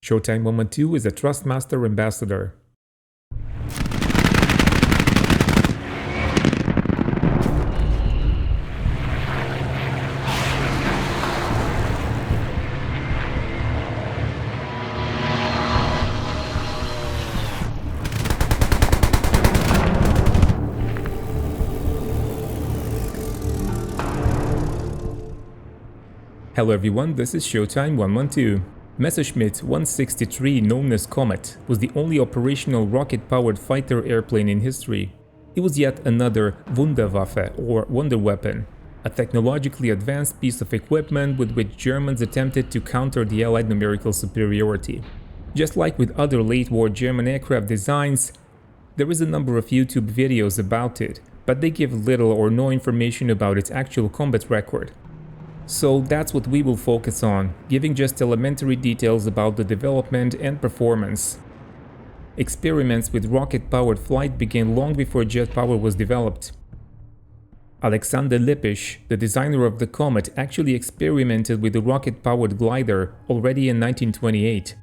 Showtime 112 is a Trustmaster ambassador. Hello everyone, this is Showtime 112. Messerschmitt 163, known as Comet, was the only operational rocket-powered fighter airplane in history. It was yet another Wunderwaffe, or wonder weapon, a technologically advanced piece of equipment with which Germans attempted to counter the Allied numerical superiority. Just like with other late-war German aircraft designs, there is a number of YouTube videos about it, but they give little or no information about its actual combat record. So that's what we will focus on, giving just elementary details about the development and performance. Experiments with rocket-powered flight began long before jet power was developed. Alexander Lippisch, the designer of the Comet, actually experimented with the rocket-powered glider already in 1928.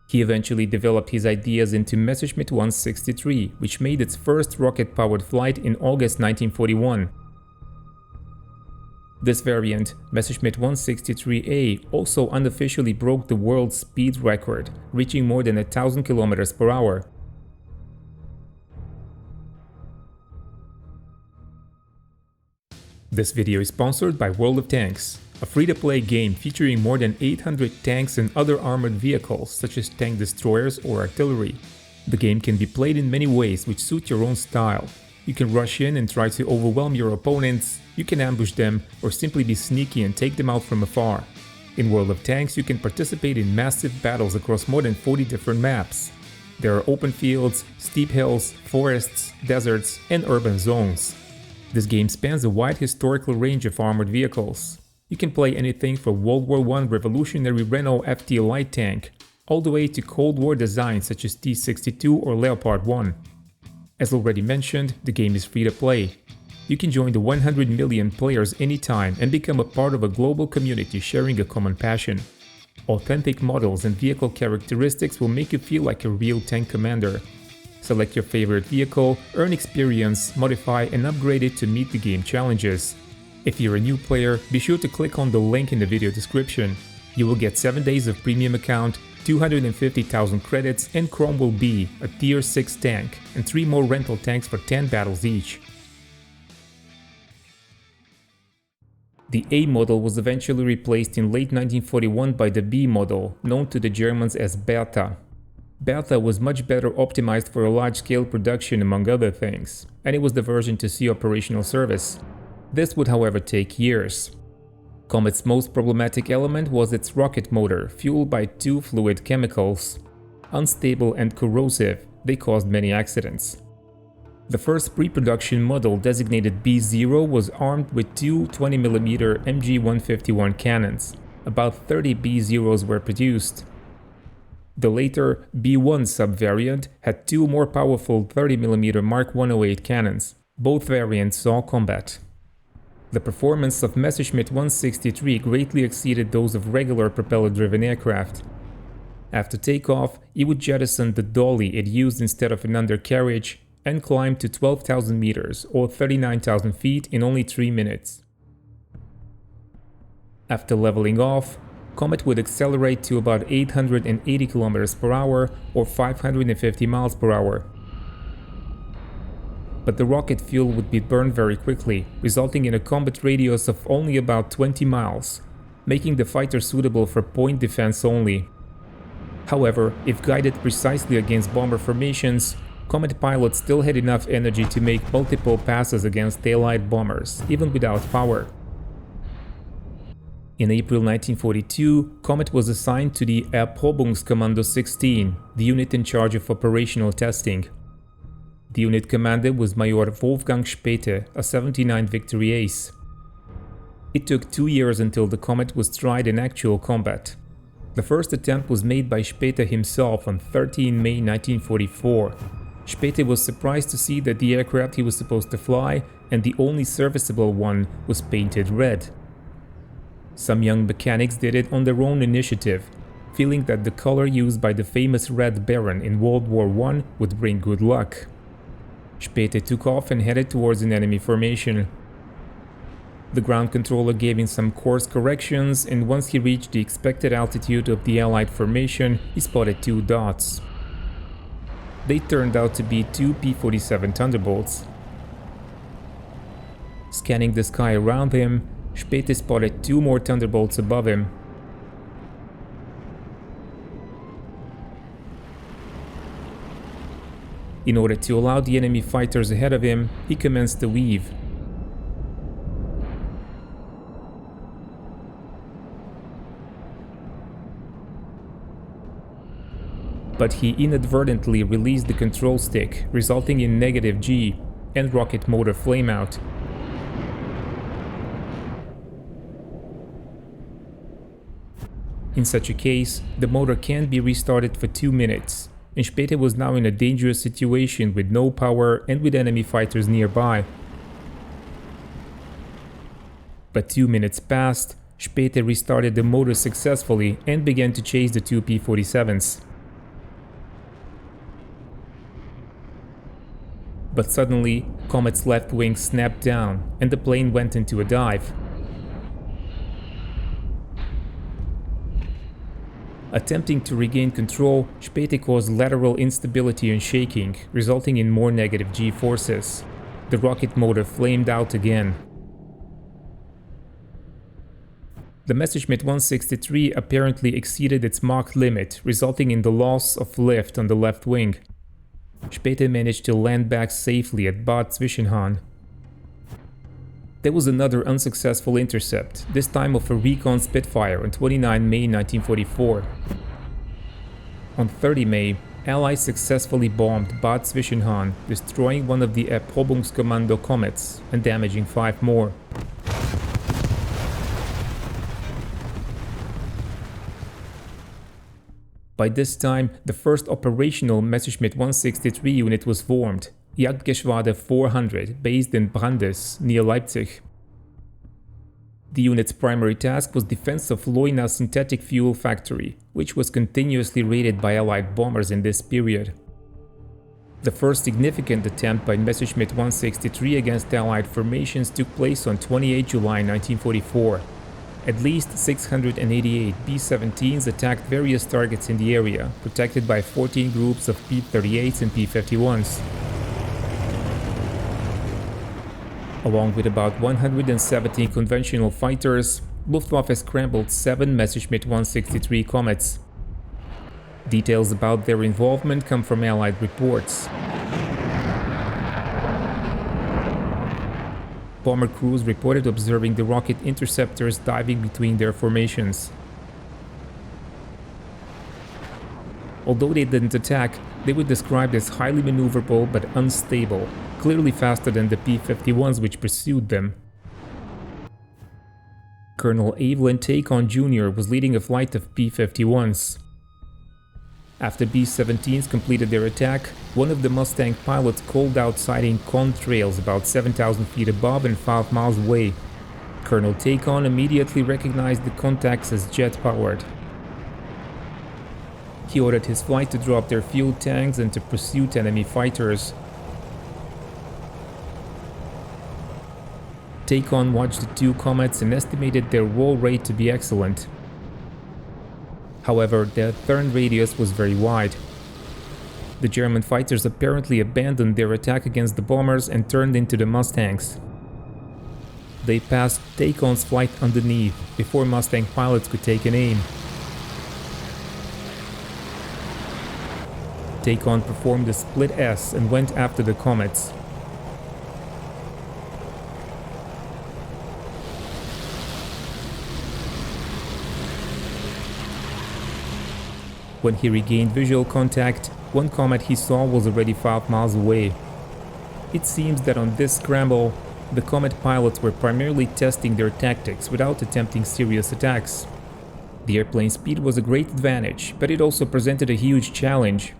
He eventually developed his ideas into Messerschmitt 163, which made its first rocket-powered flight in August 1941. This variant, Messerschmitt 163A, also unofficially broke the world speed record, reaching more than 1,000 km per hour. This video is sponsored by World of Tanks, a free-to-play game featuring more than 800 tanks and other armored vehicles such as tank destroyers or artillery. The game can be played in many ways which suit your own style. You can rush in and try to overwhelm your opponents, you can ambush them, or simply be sneaky and take them out from afar. In World of Tanks you can participate in massive battles across more than 40 different maps. There are open fields, steep hills, forests, deserts, and urban zones. This game spans a wide historical range of armored vehicles. You can play anything from World War I revolutionary Renault FT light tank, all the way to Cold War designs such as T-62 or Leopard 1. As already mentioned, the game is free to play. You can join the 100 million players anytime and become a part of a global community sharing a common passion. Authentic models and vehicle characteristics will make you feel like a real tank commander. Select your favorite vehicle, earn experience, modify and upgrade it to meet the game challenges. If you're a new player, be sure to click on the link in the video description. You will get 7 days of premium account, 250,000 credits and Cromwell B, a tier 6 tank, and 3 more rental tanks for 10 battles each. The A model was eventually replaced in late 1941 by the B model, known to the Germans as Bertha. Bertha was much better optimized for a large-scale production among other things, and it was the version to see operational service. This would however take years. Comet's most problematic element was its rocket motor, fueled by 2 fluid chemicals. Unstable and corrosive, they caused many accidents. The first pre-production model, designated B0, was armed with 2 20mm MG151 cannons. About 30 B0s were produced. The later B1 subvariant had 2 more powerful 30mm Mark 108 cannons. Both variants saw combat. The performance of Messerschmitt 163 greatly exceeded those of regular propeller-driven aircraft. After takeoff, it would jettison the dolly it used instead of an undercarriage and climb to 12,000 meters or 39,000 feet in only 3 minutes. After leveling off, Comet would accelerate to about 880 km per hour or 550 miles per hour. But the rocket fuel would be burned very quickly, resulting in a combat radius of only about 20 miles, making the fighter suitable for point defense only. However, if guided precisely against bomber formations, Comet pilots still had enough energy to make multiple passes against Allied bombers, even without power. In April 1942, Comet was assigned to the Erprobungskommando 16, the unit in charge of operational testing. The unit commander was Major Wolfgang Späte, a 79 Victory Ace. It took 2 years until the Comet was tried in actual combat. The first attempt was made by Späte himself on 13 May 1944. Späte was surprised to see that the aircraft he was supposed to fly, and the only serviceable one, was painted red. Some young mechanics did it on their own initiative, feeling that the color used by the famous Red Baron in World War I would bring good luck. Späth took off and headed towards an enemy formation. The ground controller gave him some course corrections, and once he reached the expected altitude of the Allied formation, he spotted 2 dots. They turned out to be 2 P-47 Thunderbolts. Scanning the sky around him, Späth spotted 2 more Thunderbolts above him. In order to allow the enemy fighters ahead of him, he commenced a weave. But he inadvertently released the control stick, resulting in negative G and rocket motor flameout. In such a case, the motor can't be restarted for 2 minutes, and Späth was now in a dangerous situation with no power and with enemy fighters nearby. But 2 minutes passed, Späth restarted the motor successfully and began to chase the 2 P-47s. But suddenly, Comet's left wing snapped down and the plane went into a dive. Attempting to regain control, Späth caused lateral instability and shaking, resulting in more negative G forces. The rocket motor flamed out again. The Messerschmitt 163 apparently exceeded its Mach limit, resulting in the loss of lift on the left wing. Späth managed to land back safely at Bad Zwischenhahn. There was another unsuccessful intercept, this time of a recon Spitfire on 29 May 1944. On 30 May, Allies successfully bombed Bad Zwischenhahn, destroying one of the Erprobungskommando Comets and damaging 5 more. By this time, the first operational Messerschmitt 163 unit was formed, Jagdgeschwader 400, based in Brandes, near Leipzig. The unit's primary task was defense of Leuna synthetic fuel factory, which was continuously raided by Allied bombers in this period. The first significant attempt by Messerschmitt 163 against Allied formations took place on 28 July 1944. At least 688 B-17s attacked various targets in the area, protected by 14 groups of P-38s and P-51s. Along with about 170 conventional fighters, Luftwaffe scrambled 7 Messerschmitt 163 Comets. Details about their involvement come from Allied reports. Bomber crews reported observing the rocket interceptors diving between their formations. Although they didn't attack, they were described as highly maneuverable but unstable, clearly faster than the P-51s which pursued them. Colonel Evelyn Tacon Jr. was leading a flight of P-51s. After B-17s completed their attack, one of the Mustang pilots called out sighting contrails about 7,000 feet above and 5 miles away. Colonel Tacon immediately recognized the contacts as jet-powered. He ordered his flight to drop their fuel tanks and to pursue enemy fighters. Tacon watched the 2 comets and estimated their roll rate to be excellent. However, their turn radius was very wide. The German fighters apparently abandoned their attack against the bombers and turned into the Mustangs. They passed Tacon's flight underneath before Mustang pilots could take an aim. Tacon performed a split S and went after the comets. When he regained visual contact, one comet he saw was already 5 miles away. It seems that on this scramble, the comet pilots were primarily testing their tactics without attempting serious attacks. The airplane's speed was a great advantage, but it also presented a huge challenge.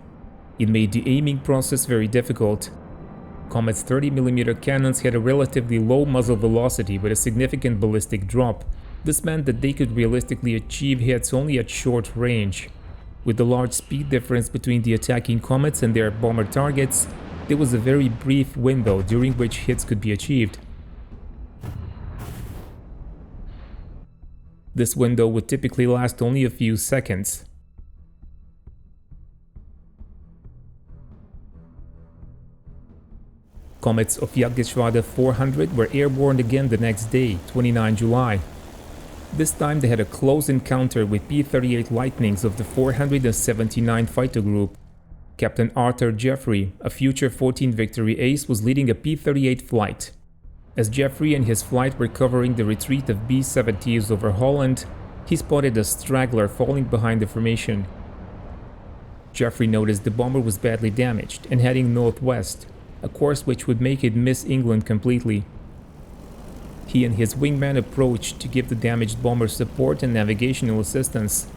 It made the aiming process very difficult. Comet's 30mm cannons had a relatively low muzzle velocity with a significant ballistic drop. This meant that they could realistically achieve hits only at short range. With the large speed difference between the attacking comets and their bomber targets, there was a very brief window during which hits could be achieved. This window would typically last only a few seconds. Comets of Jagdgeschwader 400 were airborne again the next day, 29 July. This time they had a close encounter with P-38 Lightnings of the 479 Fighter Group. Captain Arthur Jeffrey, a future 14 Victory ace, was leading a P-38 flight. As Jeffrey and his flight were covering the retreat of B-17s over Holland, he spotted a straggler falling behind the formation. Jeffrey noticed the bomber was badly damaged and heading northwest, a course which would make it miss England completely. He and his wingman approached to give the damaged bomber support and navigational assistance.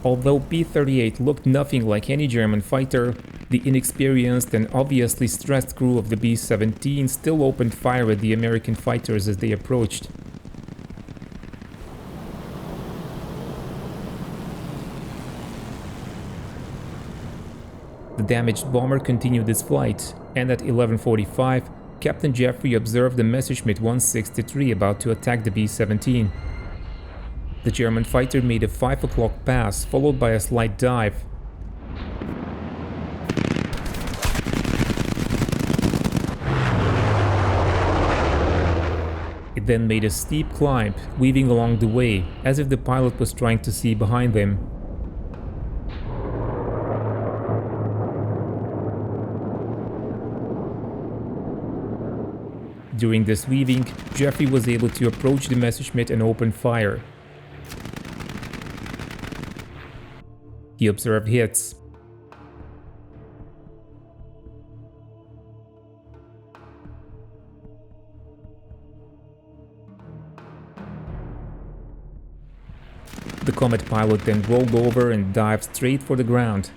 Although P-38 looked nothing like any German fighter, the inexperienced and obviously stressed crew of the B-17 still opened fire at the American fighters as they approached. The damaged bomber continued its flight, and at 11:45, Captain Jeffrey observed the Messerschmitt 163 about to attack the B-17. The German fighter made a 5 o'clock pass, followed by a slight dive. It then made a steep climb, weaving along the way, as if the pilot was trying to see behind them. During this weaving, Jeffrey was able to approach the Messerschmitt and open fire. He observed hits. The Comet pilot then rolled over and dived straight for the ground.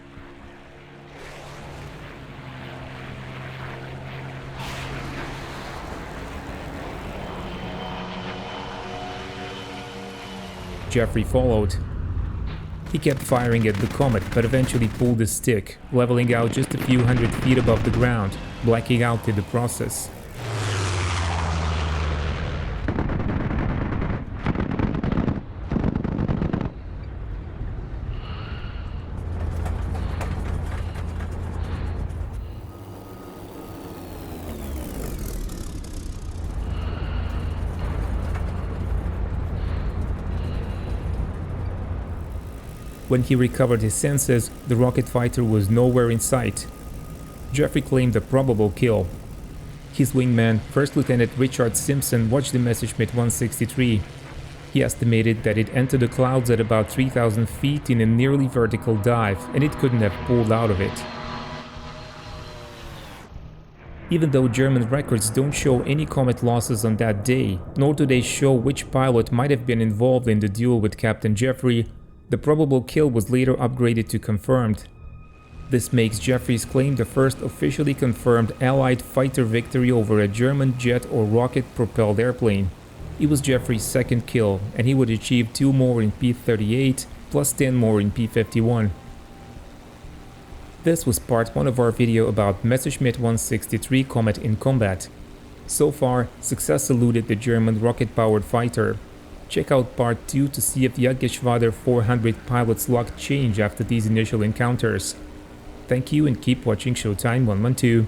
Jeffrey followed. He kept firing at the Comet, but eventually pulled his stick, leveling out just a few hundred feet above the ground, blacking out in the process. When he recovered his senses, the rocket fighter was nowhere in sight. Jeffrey claimed a probable kill. His wingman, First Lieutenant Richard Simpson, watched the Messerschmitt 163. He estimated that it entered the clouds at about 3,000 feet in a nearly vertical dive, and it couldn't have pulled out of it. Even though German records don't show any Comet losses on that day, nor do they show which pilot might have been involved in the duel with Captain Jeffrey, the probable kill was later upgraded to confirmed. This makes Jeffrey's claim the first officially confirmed Allied fighter victory over a German jet or rocket-propelled airplane. It was Jeffrey's second kill, and he would achieve 2 more in P-38 plus 10 more in P-51. This was part 1 of our video about Messerschmitt 163 Comet in combat. So far, success eluded the German rocket-powered fighter. Check out part 2 to see if the Jagdgeschwader 400 pilot's luck changed after these initial encounters. Thank you and keep watching Showtime 112.